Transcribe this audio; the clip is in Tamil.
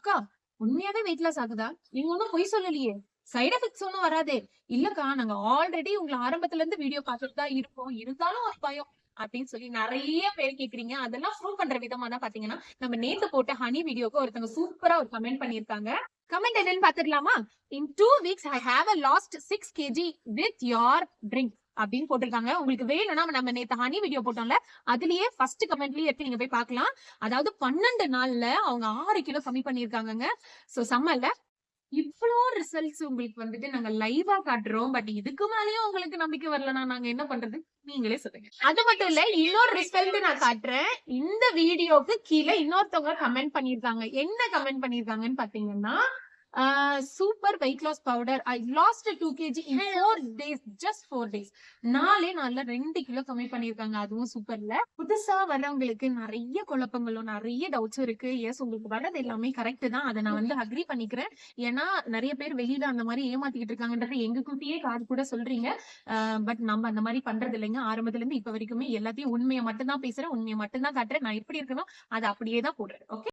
அக்கா உண்மையாவே வெயிட் லாஸ் ஆகுதா? நீங்க ஒண்ணும் பொய் சொல்லலையே. சைட் எஃபெக்ட்ஸ் ஒண்ணும் வராதே. இல்லக்கா நாங்க ஆல்ரெடி உங்கள ஆரம்பத்துல இருந்து வீடியோ பார்த்துட்டு தான் இருக்கோம். இருந்தாலும் ஒரு பயம். அப்படின்னு சொல்லி நெறைய பேர் கேக்குறீங்க. அதெல்லாம் ப்ரூவ் பண்ற விதமா தான் பாத்தீங்கன்னா, நம்ம நேத்து போட்ட ஹனி வீடியோக்கு ஒருத்தவங்க சூப்பரா ஒரு கமெண்ட் பண்ணியிருக்காங்க. கமெண்ட் என்னன்னு பாத்துடலாமா? "In 2 weeks I have lost 6 kg with your drink" அப்படின்னு போட்டிருக்காங்க. உங்களுக்கு வேணும்னா நம்ம நேத்து ஹனி வீடியோ போட்டோம்ல, அதுலயே ஃபர்ஸ்ட் கமெண்ட்லயே இருக்கு. நீங்க போய் பார்க்கலாம். அதாவது 12 நாள்ல அவங்க 6 கிலோ கம்மி பண்ணியிருக்காங்கங்க. சோ செம்மல்ல. இவ்ளோ ரிசல்ட்ஸ் உங்களுக்கு வந்துட்டு நாங்க லைவா காட்டுறோம். பட் இதுக்கு மேலயும் உங்களுக்கு நம்பிக்கை வரலன்னா நாங்க என்ன பண்றது? நீங்களே சொல்லுங்க. அது மட்டும் இல்ல, இன்னொரு ரிசல்ட் நான் காட்டுறேன். இந்த வீடியோக்கு கீழ இன்னொருத்தவங்க கமெண்ட் பண்ணிருக்காங்க. என்ன கமெண்ட் பண்ணிருக்காங்கன்னு பாத்தீங்கன்னா, super weight loss powder. I lost 2 kg in 4 days. Just 4 days. 4 நாள்ல 2 கிலோ கம்மி பண்ணிருக்காங்க. அதுவும் சூப்பர்ல. புதுசா வரவங்களுக்கு நெறைய குழப்பங்களும், நெறைய டவுட்ஸும் இருக்கு. எஸ், உங்களுக்கு வரது எல்லாமே கரெக்ட் தான். அத நான் வந்து அக்ரி பண்ணிக்கிறேன். ஏன்னா நெறைய பேர் வெளியில அந்த மாரி ஏமாத்திக்கிட்டு இருக்காங்கன்றத எங்க கூடயே காது கூட சொல்றீங்க. பட் நம்ம அந்த மாரி பண்றது இல்லைங்க. ஆரம்பத்துல இருந்து இப்ப வரைக்குமே எல்லாத்தையும் உண்மைய மட்டும் தான் பேசுறேன். உண்மைய மட்டும் தான் காட்டுறேன். நான் எப்படி இருக்கனோ அத அப்படியே தான் போடுறேன். ஓகே.